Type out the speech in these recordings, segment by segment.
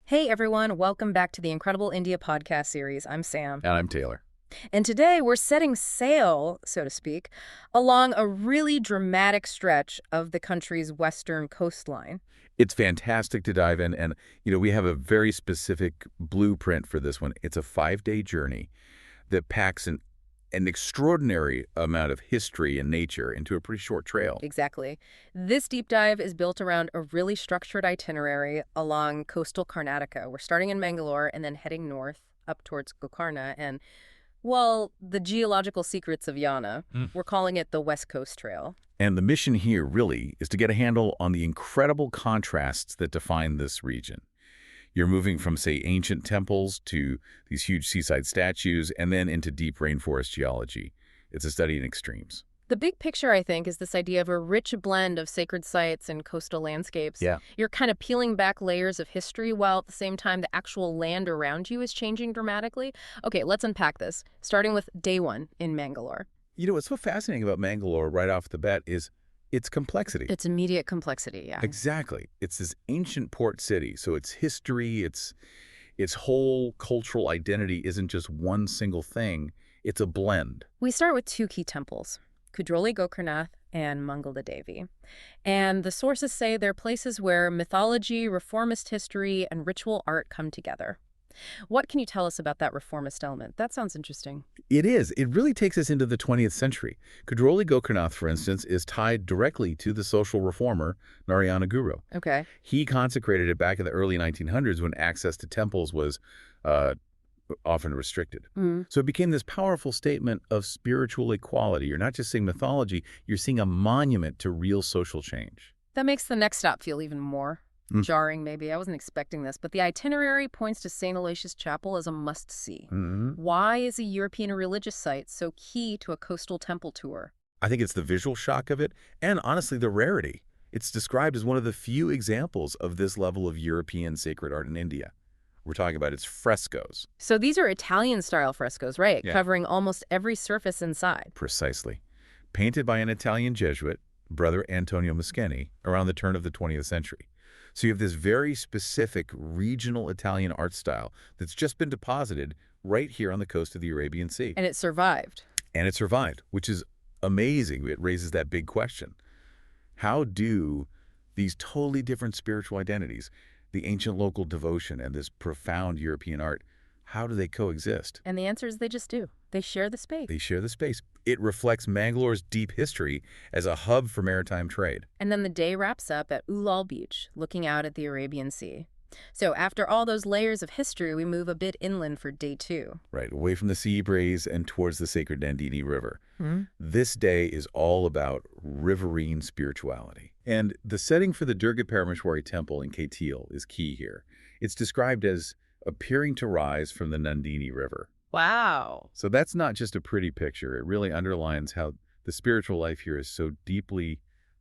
Hey everyone, welcome back to the Incredible India podcast series. I'm Sam. And I'm Taylor. And today we're setting sail, so to speak, along a really dramatic stretch of the country's western coastline. It's fantastic to dive in, and we have a very specific blueprint for this one. It's a 5-day journey that packs an extraordinary amount of history and nature into a pretty short trail. Exactly. This deep dive is built around a really structured itinerary along coastal Karnataka. We're starting in Mangalore and then heading north up towards Gokarna and, well, the geological secrets of Yana. We're calling it the West Coast Trail. And the mission here really is to get a handle on the incredible contrasts that define this region. You're moving from, say, ancient temples to these huge seaside statues and then into deep rainforest geology. It's a study in extremes. The big picture, I think, is this idea of a rich blend of sacred sites and coastal landscapes. Yeah. You're kind of peeling back layers of history while at the same time the actual land around you is changing dramatically. Okay, let's unpack this, starting with day one in Mangalore. What's so fascinating about Mangalore right off the bat is its complexity. Its immediate complexity, yeah. Exactly. It's this ancient port city, so its history, its whole cultural identity isn't just one single thing. It's a blend. We start with two key temples, Kudroli Gokarna and Mangala Devi. And the sources say they're places where mythology, reformist history, and ritual art come together. What can you tell us about that reformist element? That sounds interesting. It is. It really takes us into the 20th century. Kudroli Gokarna, for instance, is tied directly to the social reformer Narayana Guru. Okay. He consecrated it back in the early 1900s when access to temples was often restricted. So it became this powerful statement of spiritual equality. You're not just seeing mythology, you're seeing a monument to real social change. That makes the next stop feel even more jarring, maybe. I wasn't expecting this, but the itinerary points to St. Aloysius Chapel as a must-see. Why is a European religious site so key to a coastal temple tour? I think it's the visual shock of it, and honestly, the rarity. It's described as one of the few examples of this level of European sacred art in India. We're talking about its frescoes. So these are Italian-style frescoes, right? Yeah. Covering almost every surface inside. Precisely. Painted by an Italian Jesuit, Brother Antonio Moschini, around the turn of the 20th century. So you have this very specific regional Italian art style that's just been deposited right here on the coast of the Arabian Sea. And it survived. And it survived, which is amazing. It raises that big question. How do these totally different spiritual identities, the ancient local devotion and this profound European art, how do they coexist? And the answer is they just do. They share the space. They share the space. It reflects Mangalore's deep history as a hub for maritime trade. And then the day wraps up at Ulal Beach, looking out at the Arabian Sea. So after all those layers of history, we move a bit inland for day two. Right, away from the sea breeze and towards the sacred Nandini River. This day is all about riverine spirituality. And the setting for the Durga Parameshwari temple in Katil is key here. It's described as appearing to rise from the Nandini River. Wow. So that's not just a pretty picture. It really underlines how the spiritual life here is so deeply,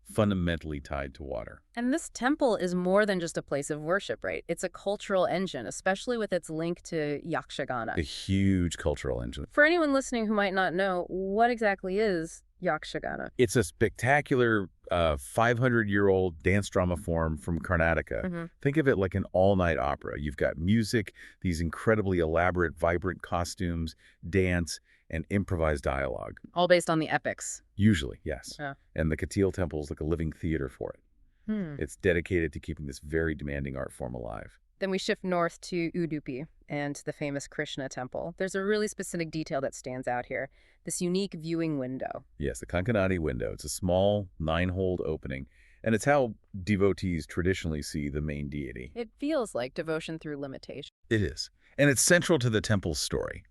fundamentally tied to water. And this temple is more than just a place of worship, right? It's a cultural engine, especially with its link to Yakshagana. A huge cultural engine. For anyone listening who might not know, what exactly is Yakshagana? It's a spectacular 500-year-old dance drama form from Karnataka. Think of it like an all-night opera. You've got music, these incredibly elaborate, vibrant costumes, dance, and improvised dialogue. All based on the epics. Usually, yes. Yeah. And the Katil temple is like a living theater for it. It's dedicated to keeping this very demanding art form alive. Then we shift north to Udupi and the famous Krishna temple. There's a really specific detail that stands out here, this unique viewing window. Yes, the Kankanadi window. It's a small 9-holed opening, and it's how devotees traditionally see the main deity. It feels like devotion through limitation. It is, and it's central to the temple's story.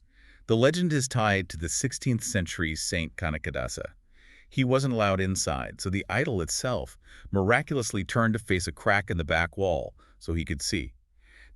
The legend is tied to the 16th century Saint Kanakadasa. He wasn't allowed inside, so the idol itself miraculously turned to face a crack in the back wall so he could see.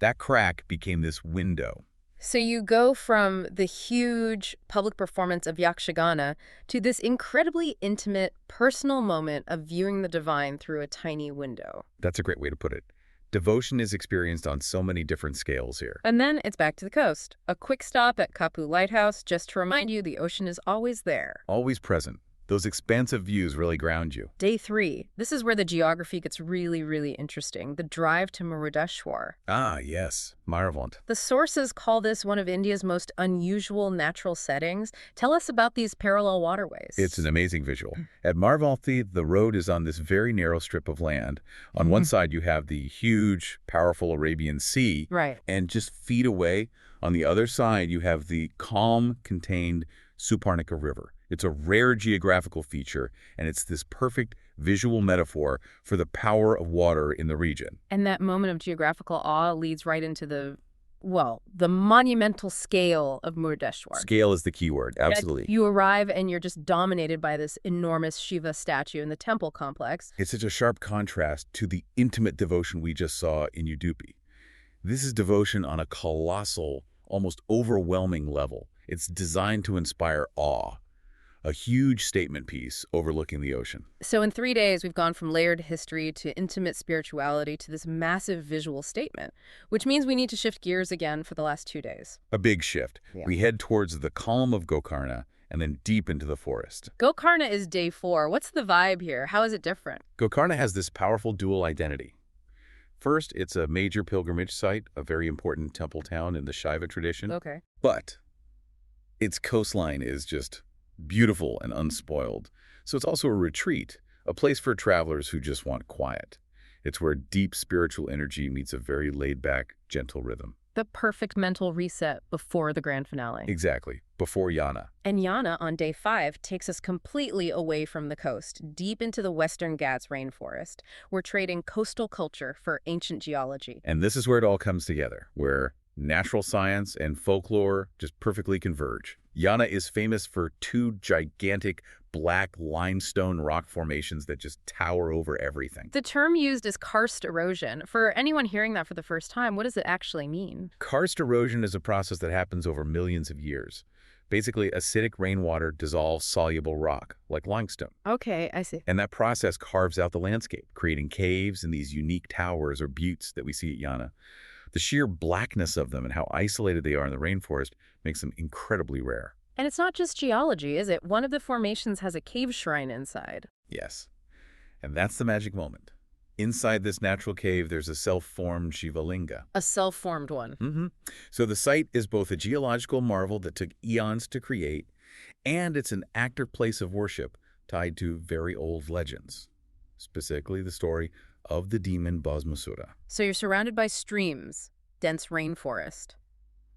That crack became this window. So you go from the huge public performance of Yakshagana to this incredibly intimate, personal moment of viewing the divine through a tiny window. That's a great way to put it. Devotion is experienced on so many different scales here. And then it's back to the coast. A quick stop at Kapu Lighthouse just to remind you the ocean is always there. Always present. Those expansive views really ground you. Day 3. This is where the geography gets really, really interesting. The drive to Murudeshwar. Ah, yes, Maravalent. The sources call this one of India's most unusual natural settings. Tell us about these parallel waterways. It's an amazing visual. At Maravalti, the road is on this very narrow strip of land. On one side, you have the huge, powerful Arabian Sea. Right. And just feet away, on the other side, you have the calm, contained Suparnika River. It's a rare geographical feature, and it's this perfect visual metaphor for the power of water in the region. And that moment of geographical awe leads right into the monumental scale of Murudeshwar. Scale is the key word, absolutely. You arrive and you're just dominated by this enormous Shiva statue in the temple complex. It's such a sharp contrast to the intimate devotion we just saw in Udupi. This is devotion on a colossal, almost overwhelming level. It's designed to inspire awe. A huge statement piece overlooking the ocean. So in 3 days, we've gone from layered history to intimate spirituality to this massive visual statement, which means we need to shift gears again for the last 2 days. A big shift. Yeah. We head towards the calm of Gokarna and then deep into the forest. Gokarna is day 4. What's the vibe here? How is it different? Gokarna has this powerful dual identity. First, it's a major pilgrimage site, a very important temple town in the Shiva tradition. Okay. But its coastline is just beautiful and unspoiled. So it's also a retreat, a place for travelers who just want quiet. It's where deep spiritual energy meets a very laid-back, gentle rhythm. The perfect mental reset before the grand finale. Exactly, before Yana. And Yana, on day 5, takes us completely away from the coast, deep into the Western Ghats rainforest. We're trading coastal culture for ancient geology. And this is where it all comes together, where natural science and folklore just perfectly converge. Yana is famous for 2 gigantic black limestone rock formations that just tower over everything. The term used is karst erosion. For anyone hearing that for the first time, what does it actually mean? Karst erosion is a process that happens over millions of years. Basically, acidic rainwater dissolves soluble rock, like limestone. Okay, I see. And that process carves out the landscape, creating caves and these unique towers or buttes that we see at Yana. The sheer blackness of them and how isolated they are in the rainforest makes them incredibly rare. And it's not just geology, is it? One of the formations has a cave shrine inside. Yes. And that's the magic moment. Inside this natural cave, there's a self-formed Shiva linga. A self-formed one. So the site is both a geological marvel that took eons to create, and it's an active place of worship tied to very old legends, specifically the story of the demon Bhasmasura. So you're surrounded by streams, dense rainforest.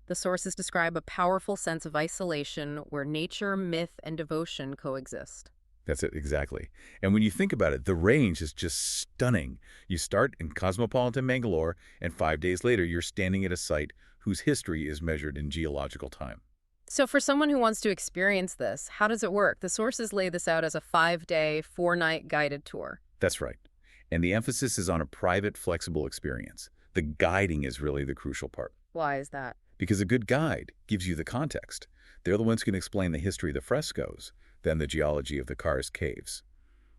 The sources describe a powerful sense of isolation where nature, myth, and devotion coexist. That's it, exactly. And when you think about it, the range is just stunning. You start in cosmopolitan Mangalore, and 5 days later, you're standing at a site whose history is measured in geological time. So for someone who wants to experience this, how does it work? The sources lay this out as a 5-day, 4-night guided tour. That's right. And the emphasis is on a private, flexible experience. The guiding is really the crucial part. Why is that? Because a good guide gives you the context. They're the ones who can explain the history of the frescoes, then the geology of the karst caves.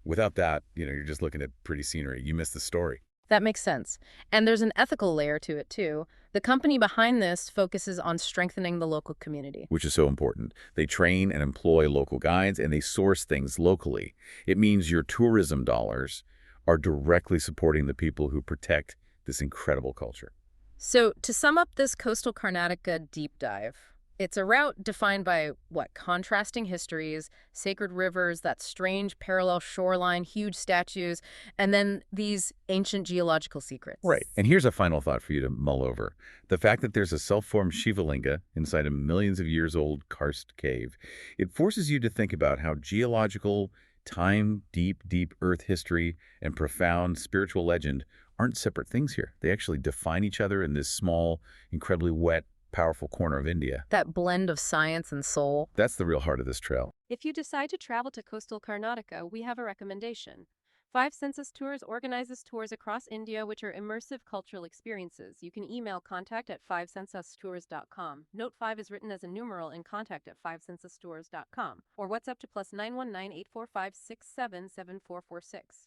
Without that, you're just looking at pretty scenery. You miss the story. That makes sense. And there's an ethical layer to it, too. The company behind this focuses on strengthening the local community. Which is so important. They train and employ local guides, and they source things locally. It means your tourism dollars are directly supporting the people who protect this incredible culture. So to sum up this Coastal Karnataka deep dive, it's a route defined by, contrasting histories, sacred rivers, that strange parallel shoreline, huge statues, and then these ancient geological secrets. Right. And here's a final thought for you to mull over. The fact that there's a self-formed Shiva linga inside a millions of years old karst cave, it forces you to think about how geological, time, deep earth history, and profound spiritual legend aren't separate things here. They actually define each other in this small, incredibly wet, powerful corner of India. That blend of science and soul. That's the real heart of this trail. If you decide to travel to coastal Karnataka, we have a recommendation. 5 Census Tours organizes tours across India which are immersive cultural experiences. You can email contact@5censustours.com. Note 5 is written as a numeral in contact@5censustours.com or WhatsApp to +919 845 677446.